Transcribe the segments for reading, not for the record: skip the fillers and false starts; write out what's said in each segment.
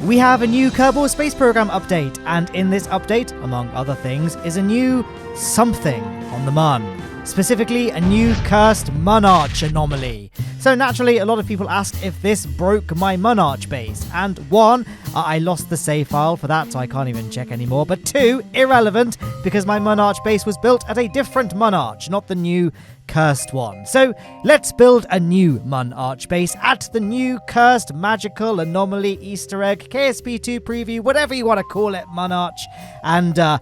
We have a new Kerbal Space Program update, and in this update, among other things, is a new something on the Mun. Specifically, a new cursed Mun Arch anomaly. So naturally, a lot of people asked if this broke my Mun Arch base, and one, I lost the save file for that, so I can't even check anymore, but two, irrelevant, because my Mun Arch base was built at a different Mun Arch, not the new cursed one. So let's build a new Mun Arch base at the new cursed magical anomaly Easter egg KSP2 preview, whatever you want to call it, Mun Arch, and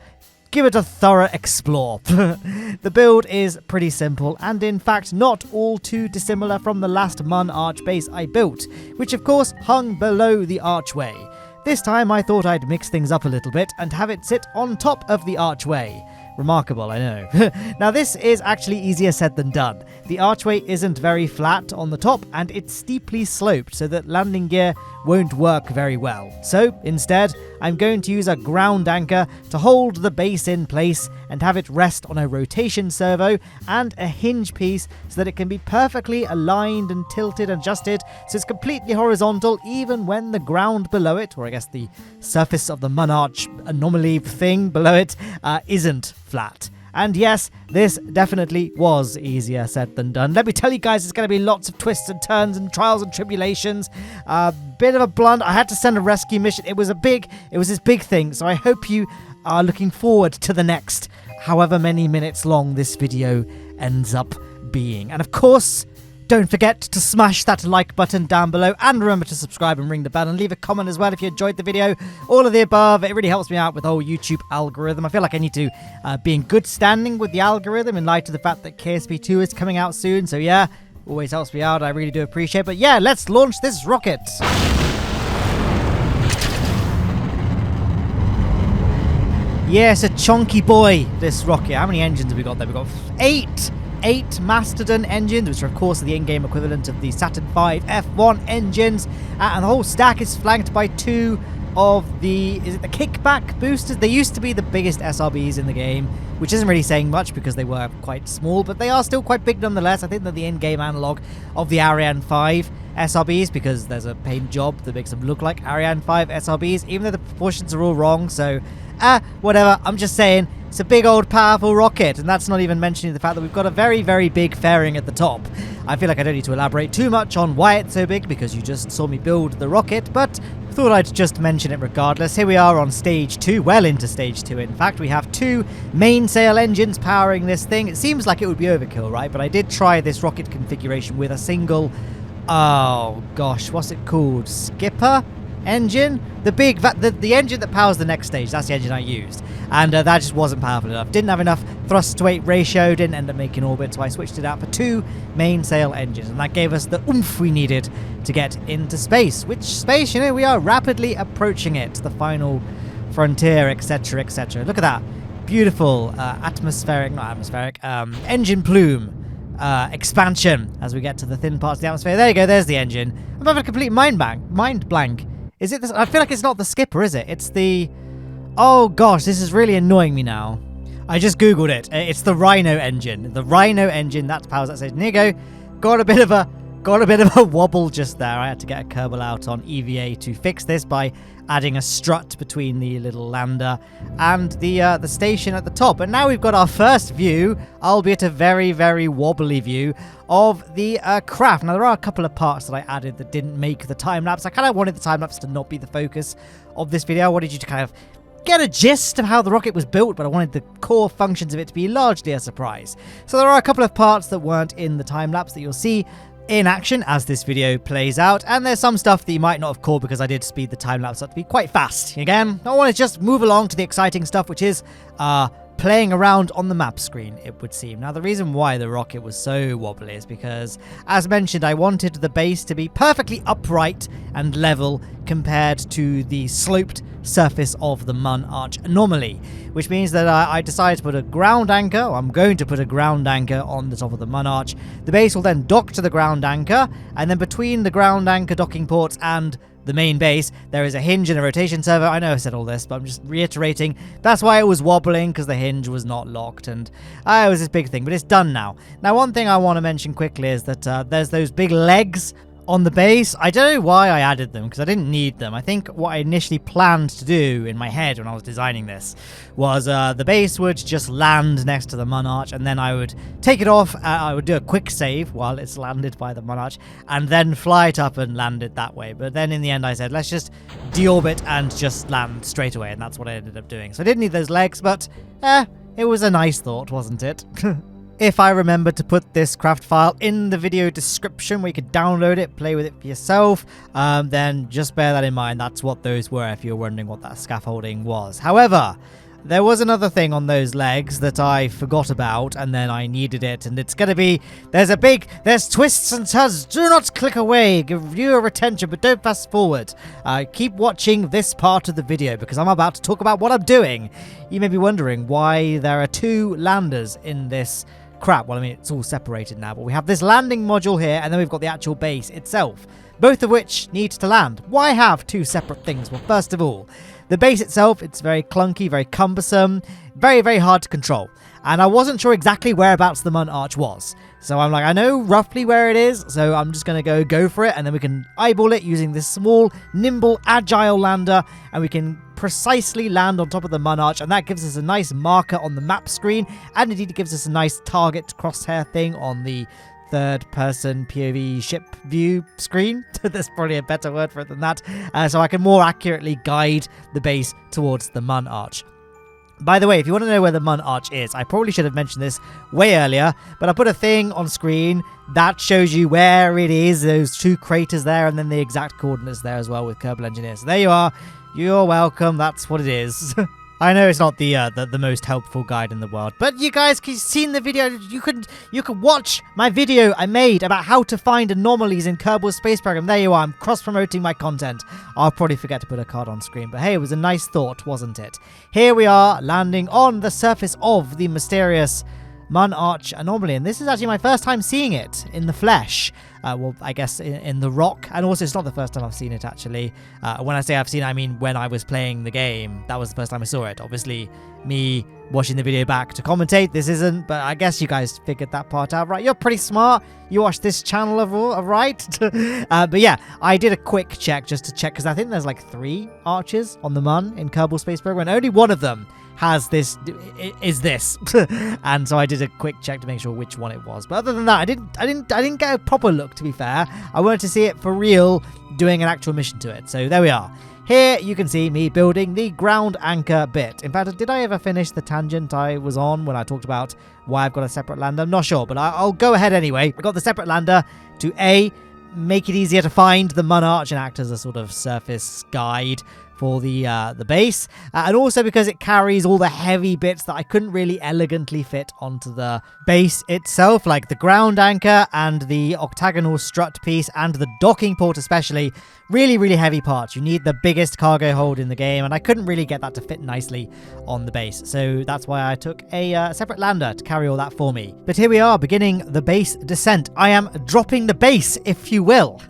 give it a thorough explore. The build is pretty simple, and in fact not all too dissimilar from the last Mun Arch base I built, which of course hung below the archway. This time I thought I'd mix things up a little bit and have it sit on top of the archway. Remarkable, I know. Now this is actually easier said than done. The archway isn't very flat on the top, and it's steeply sloped so that landing gear won't work very well. So instead, I'm going to use a ground anchor to hold the base in place and have it rest on a rotation servo and a hinge piece so that it can be perfectly aligned and tilted and adjusted so it's completely horizontal even when the ground below it, or I guess the surface of the Mun Arch anomaly thing below it, isn't flat. And yes, this definitely was easier said than done. Let me tell you guys, it's going to be lots of twists and turns and trials and tribulations. A bit of a blunder. I had to send a rescue mission. It was this big thing. So I hope you are looking forward to the next, however many minutes long this video ends up being. And of course, don't forget to smash that like button down below, and remember to subscribe and ring the bell and leave a comment as well if you enjoyed the video. All of the above, it really helps me out with the whole YouTube algorithm. I feel like I need to be in good standing with the algorithm in light of the fact that KSP2 is coming out soon. So yeah, always helps me out. I really do appreciate it. But yeah, let's launch this rocket. Yeah, it's a chunky boy, this rocket. How many engines have we got there? We've got eight Mastodon engines, which are of course the in-game equivalent of the Saturn V F1 engines, and the whole stack is flanked by two of the kickback boosters. They used to be the biggest SRBs in the game, which isn't really saying much because they were quite small, but they are still quite big nonetheless. I think they're the in-game analog of the Ariane 5 SRBs, because there's a paint job that makes them look like Ariane 5 SRBs, even though the proportions are all wrong. So whatever, I'm just saying it's a big old powerful rocket, and that's not even mentioning the fact that we've got a very, very big fairing at the top. I feel like I don't need to elaborate too much on why it's so big because you just saw me build the rocket, but thought I'd just mention it regardless. Here we are on stage 2, well into stage 2 in fact. We have two mainsail engines powering this thing. It seems like it would be overkill, right? But I did try this rocket configuration with a single, oh gosh, what's it called? Skipper engine? The engine that powers the next stage, that's the engine I used. And that just wasn't powerful enough. Didn't have enough thrust to weight ratio, didn't end up making orbit, so I switched it out for two mainsail engines, and that gave us the oomph we needed to get into space. Which space, you know, we are rapidly approaching it, the final frontier, etc, etc. Look at that. Beautiful engine plume expansion as we get to the thin parts of the atmosphere. There you go, there's the engine. I'm having a complete mind blank. Is it this? I feel like it's not the skipper, is it? It's the... Oh gosh, this is really annoying me now. I just googled it. It's the Rhino engine. The Rhino engine that powers that stage. There you go. Got a bit of a wobble just there. I had to get a Kerbal out on EVA to fix this by adding a strut between the little lander and the station at the top. And now we've got our first view, albeit a very, very wobbly view, of the craft. Now, there are a couple of parts that I added that didn't make the time-lapse. I kind of wanted the time-lapse to not be the focus of this video. I wanted you to kind of get a gist of how the rocket was built, but I wanted the core functions of it to be largely a surprise. So there are a couple of parts that weren't in the time-lapse that you'll see in action as this video plays out, and there's some stuff that you might not have caught because I did speed the time-lapse up to be quite fast. Again, I want to just move along to the exciting stuff, which is playing around on the map screen, it would seem. Now, the reason why the rocket was so wobbly is because, as mentioned, I wanted the base to be perfectly upright and level compared to the sloped surface of the Mun Arch anomaly, which means that I decided to put a ground anchor, or I'm going to put a ground anchor on the top of the Mun Arch. The base will then dock to the ground anchor, and then between the ground anchor docking ports and the main base, there is a hinge and a rotation servo. I know I said all this, but I'm just reiterating. That's why it was wobbling, because the hinge was not locked, and it was this big thing, but it's done now. Now, one thing I want to mention quickly is that there's those big legs On the base, I don't know why I added them, because I didn't need them. I think what I initially planned to do in my head when I was designing this was the base would just land next to the Mun Arch, and then I would take it off, I would do a quick save while it's landed by the Mun Arch, and then fly it up and land it that way. But then in the end I said, let's just deorbit and just land straight away, and that's what I ended up doing. So I didn't need those legs, but it was a nice thought, wasn't it? If I remember to put this craft file in the video description where you could download it, play with it for yourself, then just bear that in mind. That's what those were if you're wondering what that scaffolding was. However, there was another thing on those legs that I forgot about, and then I needed it, and it's going to be, there's twists and turns. Do not click away. Give viewer attention, but don't fast forward. Keep watching this part of the video because I'm about to talk about what I'm doing. You may be wondering why there are 2 landers in this crap. Well, I mean, it's all separated now, but we have this landing module here, and then we've got the actual base itself, both of which need to land. Why have 2 separate things? Well, first of all, the base itself, it's very clunky, very cumbersome, very, very hard to control. And I wasn't sure exactly whereabouts the Mun Arch was. So I'm like, I know roughly where it is, so I'm just going to go for it, and then we can eyeball it using this small, nimble, agile lander, and we can precisely land on top of the Mun Arch, and that gives us a nice marker on the map screen, and indeed it gives us a nice target crosshair thing on the third-person POV ship view screen. There's probably a better word for it than that. So I can more accurately guide the base towards the Mun Arch. By the way, if you want to know where the Mun Arch is, I probably should have mentioned this way earlier, but I put a thing on screen that shows you where it is, those 2 craters there, and then the exact coordinates there as well with Kerbal Engineer. So there you are. You're welcome. That's what it is. I know it's not the most helpful guide in the world, but you guys, you've seen the video. You could watch my video I made about how to find anomalies in Kerbal Space Program. There you are. I'm cross-promoting my content. I'll probably forget to put a card on screen, but hey, it was a nice thought, wasn't it? Here we are, landing on the surface of the mysterious Mun Arch anomaly, and this is actually my first time seeing it in the flesh. Well, I guess in the rock, and also it's not the first time I've seen it actually. When I say I've seen it, I mean when I was playing the game, that was the first time I saw it. Obviously, me watching the video back to commentate, this isn't, but I guess you guys figured that part out, right? You're pretty smart. You watch this channel, right? But yeah, I did a quick check just to check, because I think there's like 3 arches on the Mun in Kerbal Space Program, and only one of them has this, is this. And so I did a quick check to make sure which one it was. But other than that, I didn't get a proper look, to be fair. I wanted to see it for real, doing an actual mission to it. So there we are. Here you can see me building the ground anchor bit. In fact, did I ever finish the tangent I was on when I talked about why I've got a separate lander? I'm not sure, but I'll go ahead anyway. I got the separate lander to make it easier to find the Mun Arch and act as a sort of surface guide for the base, and also because it carries all the heavy bits that I couldn't really elegantly fit onto the base itself, like the ground anchor and the octagonal strut piece and the docking port especially. Really, really heavy parts. You need the biggest cargo hold in the game, and I couldn't really get that to fit nicely on the base, so that's why I took a separate lander to carry all that for me. But here we are, beginning the base descent. I am dropping the base, if you will.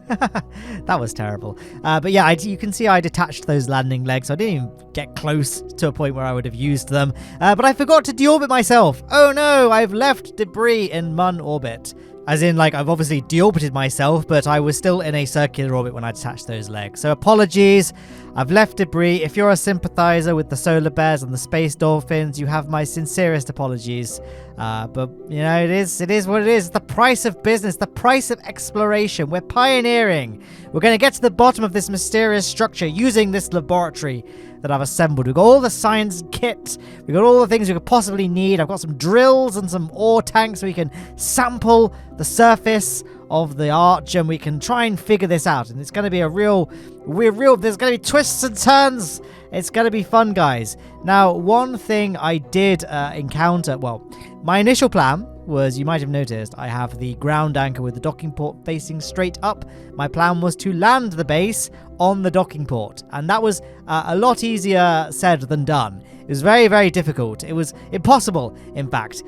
That was terrible. But yeah, you can see I detached those landing legs, so I didn't even get close to a point where I would have used them. But I forgot to deorbit myself. Oh no, I've left debris in Mun orbit. As in, like, I've obviously deorbited myself, but I was still in a circular orbit when I detached those legs. So apologies, I've left debris. If you're a sympathizer with the solar bears and the space dolphins, you have my sincerest apologies. But, you know, it is what it is. The price of business, the price of exploration. We're pioneering. We're going to get to the bottom of this mysterious structure using this laboratory that I've assembled. We've got all the science kit. We've got all the things we could possibly need. I've got some drills and some ore tanks so we can sample the surface of the arch and we can try and figure this out. And it's going to be there's going to be twists and turns. It's going to be fun, guys. Now, one thing I did encounter, well, my initial plan was, you might have noticed, I have the ground anchor with the docking port facing straight up. My plan was to land the base on the docking port, and that was a lot easier said than done. It was very, very difficult. It was impossible, in fact.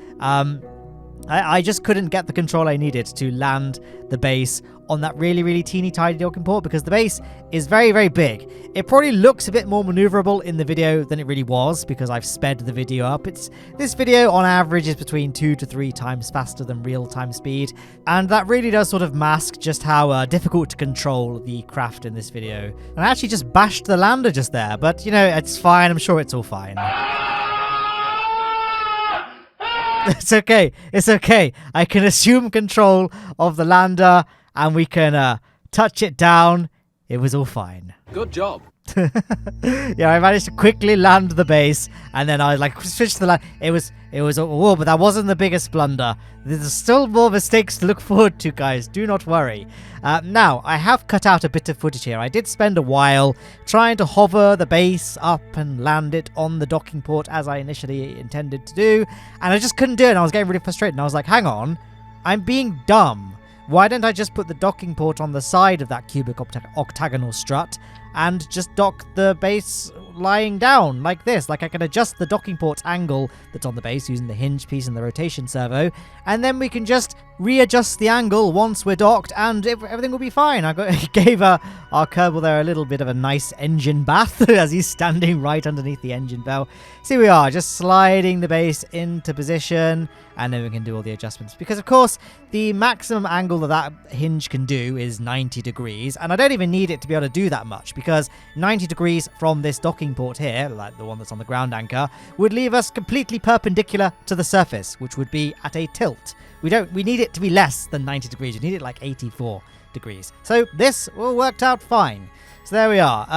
I just couldn't get the control I needed to land the base on that really teeny tiny docking port, because the base is very big. It probably looks a bit more maneuverable in the video than it really was, because I've sped the video up. This video on average is between 2 to 3 times faster than real-time speed, and that really does sort of mask just how difficult to control the craft in this video. And I actually just bashed the lander just there, but you know, it's fine. I'm sure it's all fine. It's okay. It's okay. I can assume control of the lander and we can touch it down. It was all fine. Good job. Yeah, I managed to quickly land the base, and then I like switched the land. It was but that wasn't the biggest blunder. There's still more mistakes to look forward to, guys. Do not worry. Now, I have cut out a bit of footage here. I did spend a while trying to hover the base up and land it on the docking port as I initially intended to do, and I just couldn't do it, and I was getting really frustrated, and I was like, hang on, I'm being dumb. Why don't I just put the docking port on the side of that cubic octagonal strut and just dock the base lying down like this? Like, I can adjust the docking port's angle that's on the base using the hinge piece and the rotation servo, and then we can just readjust the angle once we're docked, and everything will be fine. I gave our Kerbal there a little bit of a nice engine bath as he's standing right underneath the engine bell. So here we are, just sliding the base into position, and then we can do all the adjustments. Because, of course, the maximum angle that hinge can do is 90 degrees, and I don't even need it to be able to do that much, because 90 degrees from this docking port here, like the one that's on the ground anchor, would leave us completely perpendicular to the surface, which would be at a tilt. We need it to be less than 90 degrees. We need it like 84 degrees. So this all worked out fine. So there we are.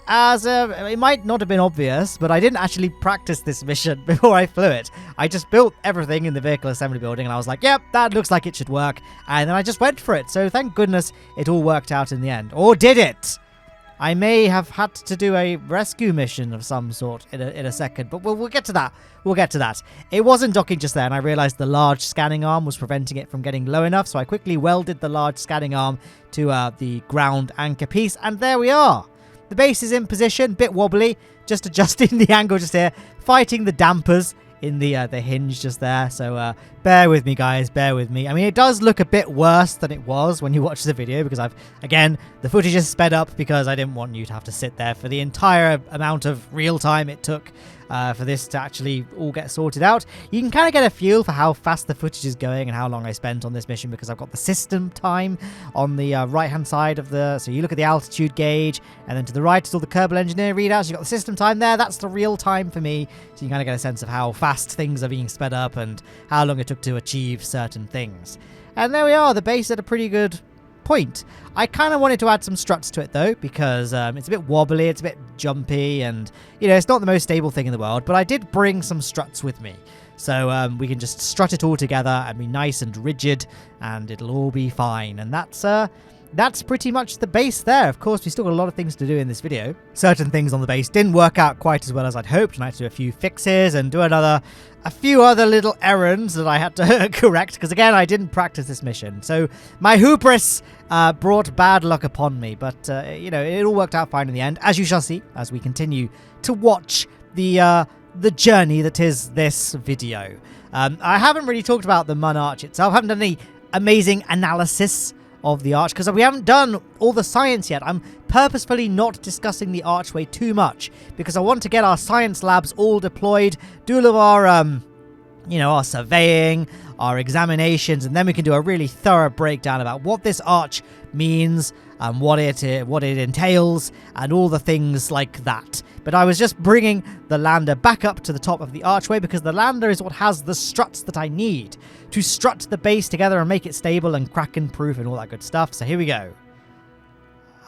It might not have been obvious, but I didn't actually practice this mission before I flew it. I just built everything in the vehicle assembly building, and I was like, yep, that looks like it should work. And then I just went for it. So thank goodness it all worked out in the end. Or did it? I may have had to do a rescue mission of some sort in a second, but we'll get to that. We'll get to that. It wasn't docking just there, and I realized the large scanning arm was preventing it from getting low enough, so I quickly welded the large scanning arm to the ground anchor piece, and there we are. The base is in position, bit wobbly, just adjusting the angle just here, fighting the dampers in the hinge just there. So bear with me, guys, bear with me. I mean, it does look a bit worse than it was when you watch the video, because the footage is sped up because I didn't want you to have to sit there for the entire amount of real time it took for this to actually all get sorted out. You can kind of get a feel for how fast the footage is going and how long I spent on this mission, because I've got the system time on the right hand side of so you look at the altitude gauge, and then to the right is all the Kerbal engineer readouts. You've got the system time there. That's the real time for me, so you kind of get a sense of how fast things are being sped up and how long it took to achieve certain things. And there we are, the base at a pretty good point. I kind of wanted to add some struts to it though, because it's a bit wobbly, it's a bit jumpy, and you know, it's not the most stable thing in the world, but I did bring some struts with me. So we can just strut it all together and be nice and rigid, and it'll all be fine. And that's pretty much the base there. Of course, we still got a lot of things to do in this video. Certain things on the base didn't work out quite as well as I'd hoped, and I had to do a few fixes and do a few other little errands that I had to correct, because again, I didn't practice this mission. So my hubris brought bad luck upon me, but you know, it all worked out fine in the end, as you shall see as we continue to watch the journey that is this video. I haven't really talked about the Mun Arch itself. I haven't done any amazing analysis of the arch, because we haven't done all the science yet. I'm purposefully not discussing the archway too much, because I want to get our science labs all deployed, do all of our our surveying, our examinations, and then we can do a really thorough breakdown about what this arch means and what it entails and all the things like that. But I was just bringing the lander back up to the top of the archway, because the lander is what has the struts that I need to strut the base together and make it stable and Kraken-proof and all that good stuff. So here we go.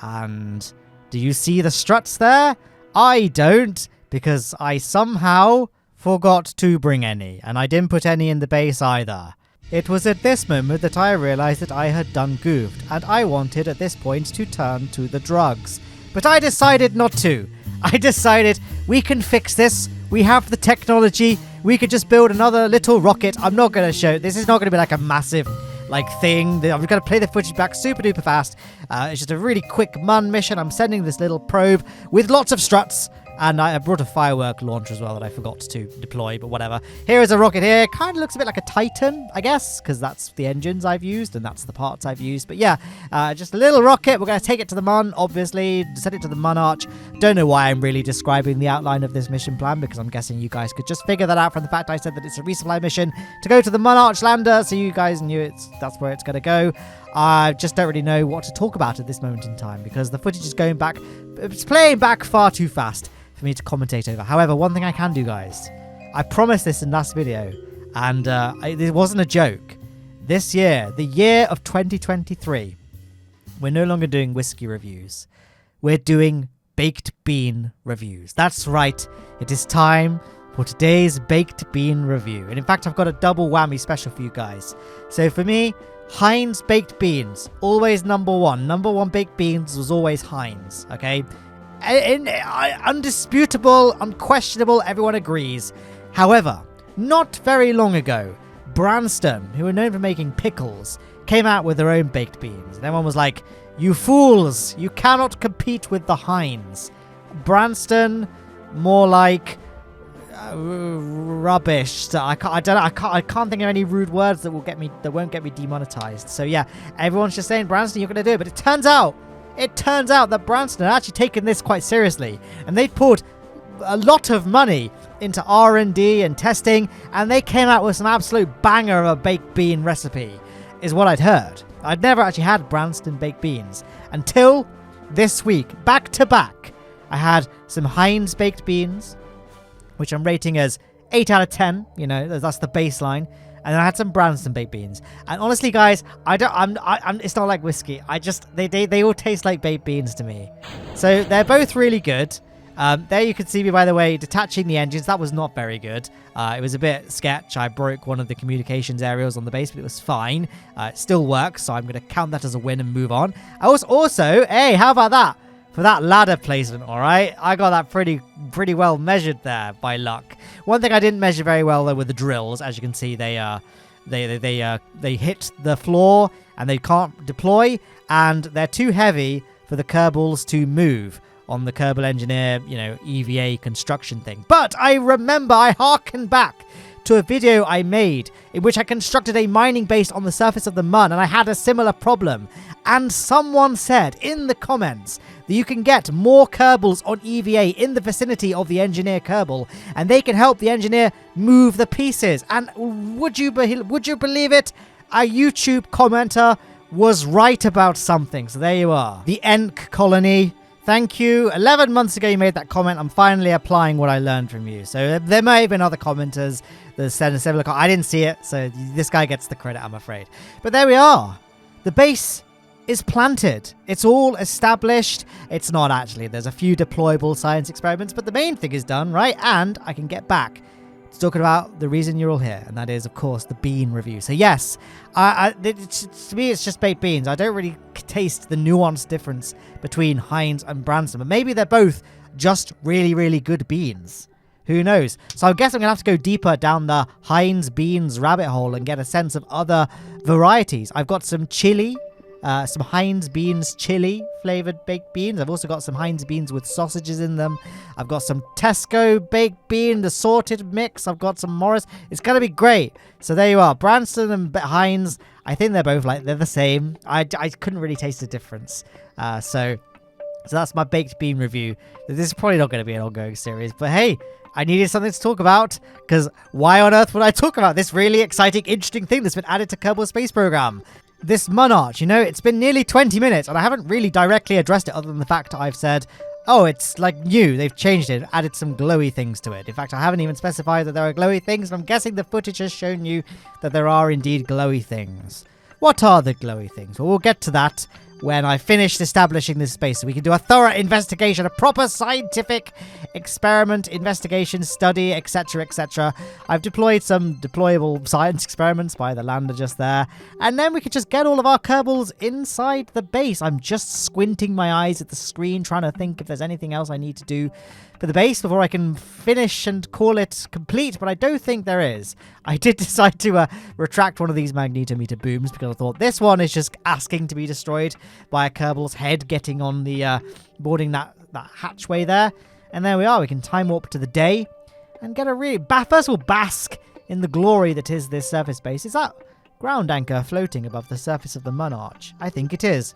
And do you see the struts there? I don't, because I somehow forgot to bring any, and I didn't put any in the base either. It was at this moment that I realized that I had done goofed, and I wanted at this point to turn to the drugs. But I decided not to. I decided we can fix this. We have the technology. We could just build another little rocket. I'm not going to show. This is not going to be like a massive thing. I'm going to play the footage back super duper fast. It's just a really quick Mun mission. I'm sending this little probe with lots of struts And I brought a firework launcher as well that I forgot to deploy, but whatever. Here is a rocket here. Kind of looks a bit like a Titan, I guess, because that's the engines I've used and that's the parts I've used. But yeah, just a little rocket. We're going to take it to the Mun, obviously. Send it to the Mun Arch. Don't know why I'm really describing the outline of this mission plan, because I'm guessing you guys could just figure that out from the fact I said that it's a resupply mission to go to the Mun Arch lander, so you guys knew that's where it's going to go. I just don't really know what to talk about at this moment in time, because the footage is going back. It's playing back far too fast for me to commentate over. However, one thing I can do, guys, I promised this in last video, and it wasn't a joke. This year, the year of 2023, we're no longer doing whiskey reviews. We're doing baked bean reviews. That's right. It is time for today's baked bean review. And in fact, I've got a double whammy special for you guys. So for me, Heinz baked beans, always number one. Number one baked beans was always Heinz, okay? Undisputable, unquestionable, everyone agrees. However, not very long ago, Branston, who are known for making pickles, came out with their own baked beans. And everyone was like, you fools, you cannot compete with the Heinz. Branston, more like rubbish. So I can't think of any rude words that won't get me demonetized. So yeah, everyone's just saying, Branston, you're gonna do it. But it turns out that Branston had actually taken this quite seriously, and they'd poured a lot of money into R&D and testing, and they came out with some absolute banger of a baked bean recipe, is what I'd heard. I'd never actually had Branston baked beans until this week, back to back. I had some Heinz baked beans, which I'm rating as 8 out of 10, you know, that's the baseline. And I had some Branston baked beans. And honestly, guys, it's not like whiskey. They all taste like baked beans to me. So they're both really good. There you can see me, by the way, detaching the engines. That was not very good. It was a bit sketch. I broke one of the communications aerials on the base, but it was fine. It still works, so I'm going to count that as a win and move on. I was also, hey, how about that? For that ladder placement, all right? I got that pretty well measured there, by luck. One thing I didn't measure very well, though, were the drills. As you can see, they hit the floor, and they can't deploy, and they're too heavy for the Kerbals to move on the Kerbal Engineer, you know, EVA construction thing. But I remember I harkened back to a video I made in which I constructed a mining base on the surface of the Mun, and I had a similar problem. And someone said in the comments that you can get more Kerbals on EVA in the vicinity of the Engineer Kerbal, and they can help the Engineer move the pieces. And would you believe it? A YouTube commenter was right about something. So there you are. The Enk colony. Thank you. 11 months ago you made that comment. I'm finally applying what I learned from you. So there may have been other commenters that said a similar comment. I didn't see it, so this guy gets the credit, I'm afraid. But there we are. The base is planted. It's all established. It's not actually. There's a few deployable science experiments, but the main thing is done, right? And I can get back to talking about the reason you're all here, and that is, of course, the bean review. So yes, to me, it's just baked beans. I don't really taste the nuanced difference between Heinz and Branston, but maybe they're both just really, really good beans. Who knows? So I guess I'm going to have to go deeper down the Heinz beans rabbit hole and get a sense of other varieties. I've got some chili, some Heinz beans chili flavored baked beans. I've also got some Heinz beans with sausages in them. I've got some Tesco baked bean, the sorted mix. I've got some Morris. It's going to be great. So there you are. Branston and Heinz, I think they're both they're the same. I couldn't really taste the difference. So that's my baked bean review. This is probably not going to be an ongoing series, but hey, I needed something to talk about, because why on earth would I talk about this really exciting, interesting thing that's been added to Kerbal Space Program? This Mun Arch, you know, it's been nearly 20 minutes, and I haven't really directly addressed it other than the fact I've said, oh, it's like new, they've changed it, added some glowy things to it. In fact, I haven't even specified that there are glowy things, and I'm guessing the footage has shown you that there are indeed glowy things. What are the glowy things? Well, we'll get to that when I finished establishing this space, so we can do a thorough investigation, a proper scientific experiment, investigation, study, etc., etc. I've deployed some deployable science experiments by the lander just there, and then we could just get all of our Kerbals inside the base. I'm just squinting my eyes at the screen, trying to think if there's anything else I need to do for the base before I can finish and call it complete, but I don't think there is. I did decide to retract one of these magnetometer booms because I thought this one is just asking to be destroyed by a Kerbal's head getting on the boarding that hatchway there. And there we are. We can time warp to the day and get a really... First of all, bask in the glory that is this surface base. Is that ground anchor floating above the surface of the Mun Arch? I think it is.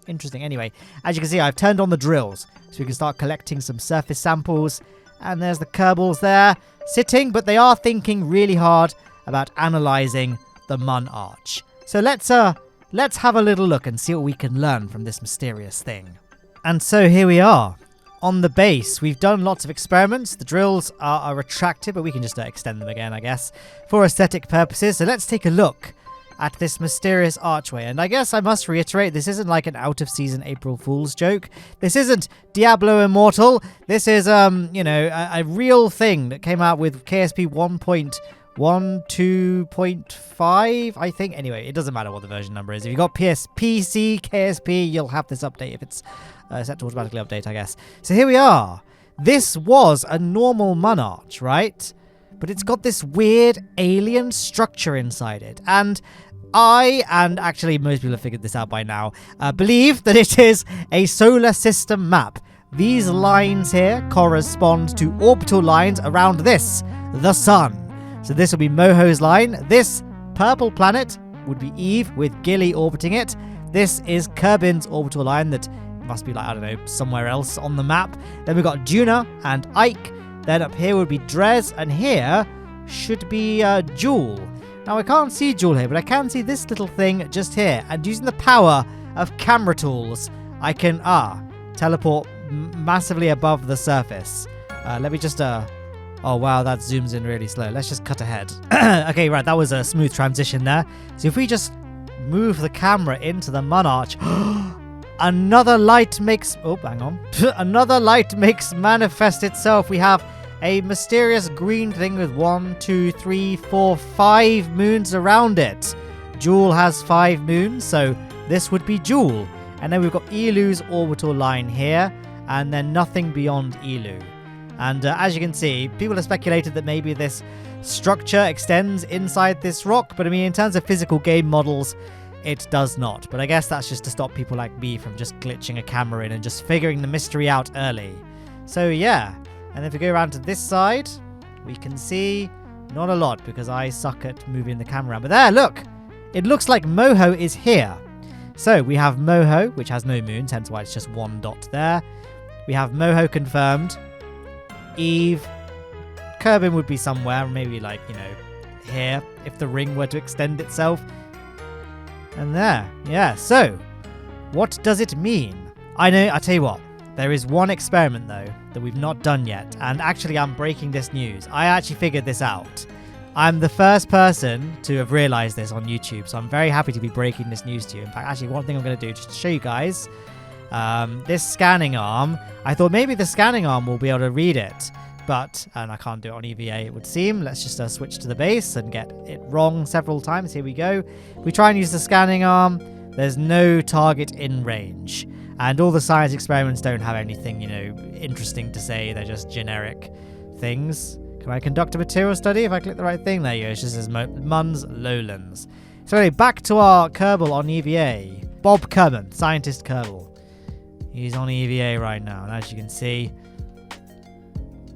Interesting. Anyway, as you can see, I've turned on the drills so we can start collecting some surface samples. And there's the Kerbals there sitting, but they are thinking really hard about analysing the Mun Arch. So let's have a little look and see what we can learn from this mysterious thing. And so here we are. On the base, we've done lots of experiments. The drills are retracted, but we can just extend them again, I guess, for aesthetic purposes. So let's take a look at this mysterious archway. And I guess I must reiterate, this isn't like an out-of-season April Fool's joke. This isn't Diablo Immortal. This is, a real thing that came out with KSP 1.12.5, I think. Anyway, it doesn't matter what the version number is. If you've got PC, KSP, you'll have this update if it's set to automatically update, I guess. So here we are. This was a normal Mun Arch, right? But it's got this weird alien structure inside it. And and actually most people have figured this out by now, believe that it is a solar system map. These lines here correspond to orbital lines around this, the sun. So this will be Moho's line. This purple planet would be Eve with Gilly orbiting it. This is Kerbin's orbital line that must be like, I don't know, somewhere else on the map. Then we've got Juna and Ike. Then up here would be Drez, and here should be Jewel. Now I can't see Jewel here, but I can see this little thing just here. And using the power of camera tools, I can teleport massively above the surface. Let me just oh wow, that zooms in really slow. Let's just cut ahead. Okay, right, that was a smooth transition there. So if we just move the camera into the Mun Arch, another light makes... Oh, hang on. Another light makes manifest itself. We have a mysterious green thing with 1, 2, 3, 4, 5 moons around it. Jewel has 5 moons, so this would be Jewel. And then we've got Elu's orbital line here, and then nothing beyond Elu. And as you can see, people have speculated that maybe this structure extends inside this rock, but I mean, in terms of physical game models, it does not. But I guess that's just to stop people like me from just glitching a camera in and just figuring the mystery out early. So yeah, and if we go around to this side, we can see not a lot because I suck at moving the camera around. But there, look! It looks like Moho is here. So we have Moho, which has no moons, hence why it's just one dot there. We have Moho confirmed. Eve. Kerbin would be somewhere, maybe like, here, if the ring were to extend itself. And there. Yeah, so what does it mean? I tell you what, there is one experiment though that we've not done yet, and actually I'm breaking this news. I actually figured this out. I'm the first person to have realized this on YouTube, so I'm very happy to be breaking this news to you. In fact, actually one thing I'm going to do just to show you guys, this scanning arm, I thought maybe the scanning arm will be able to read it, and I can't do it on EVA it would seem. Let's just switch to the base and get it wrong several times. Here we go. We try and use the scanning arm. There's no target in range. And all the science experiments don't have anything, interesting to say. They're just generic things. Can I conduct a material study if I click the right thing? There you go. It just says Mun's Lowlands. So anyway, back to our Kerbal on EVA. Bob Kerman, Scientist Kerbal. He's on EVA right now. And as you can see,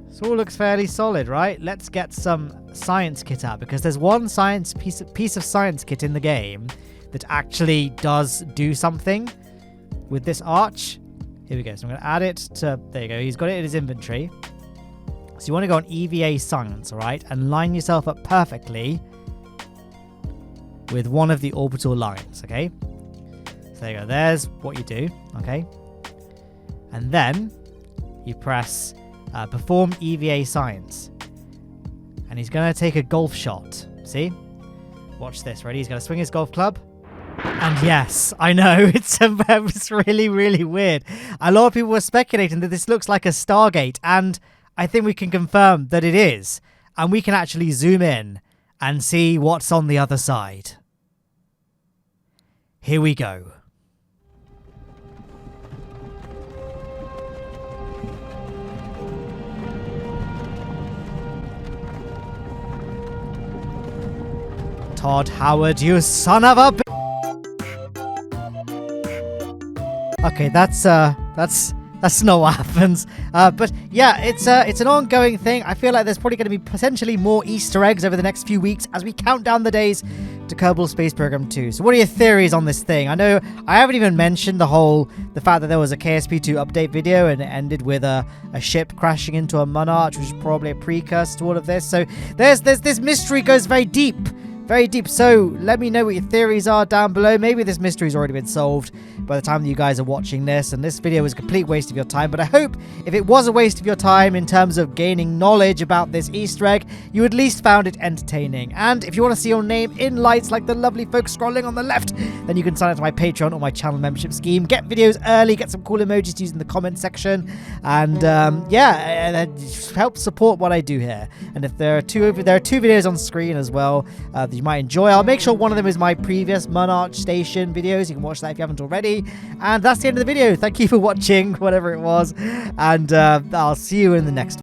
this all looks fairly solid, right? Let's get some science kit out, because there's one piece of science kit in the game that actually does do something with this arch. Here we go. So I'm going to add it to... There you go. He's got it in his inventory. So you want to go on EVA Science, all right? And line yourself up perfectly with one of the orbital lines, okay? So there you go. There's what you do, okay? And then you press Perform EVA Science. And he's going to take a golf shot. See? Watch this. Ready? He's going to swing his golf club. And yes, I know, it's really, really weird. A lot of people were speculating that this looks like a Stargate, and I think we can confirm that it is. And we can actually zoom in and see what's on the other side. Here we go. Todd Howard, you son of a bitch! Okay, that's That's not what happens. But yeah, it's an ongoing thing. I feel like there's probably going to be potentially more Easter eggs over the next few weeks as we count down the days to Kerbal Space Program 2. So what are your theories on this thing? I know I haven't even mentioned the fact that there was a KSP2 update video and it ended with a ship crashing into a Mun Arch, which is probably a precursor to all of this. So there's this mystery goes very deep. Very deep. So let me know what your theories are down below. Maybe this mystery's already been solved by the time that you guys are watching this, and this video was a complete waste of your time. But I hope if it was a waste of your time in terms of gaining knowledge about this Easter egg, you at least found it entertaining. And if you want to see your name in lights like the lovely folks scrolling on the left, then you can sign up to my Patreon or my channel membership scheme. Get videos early, get some cool emojis to use in the comment section, and help support what I do here. And if there are two videos on screen as well that you might enjoy, I'll make sure one of them is my previous Mun Arch station videos. You can watch that if you haven't already. And that's the end of the video. Thank you for watching, whatever it was, and I'll see you in the next one.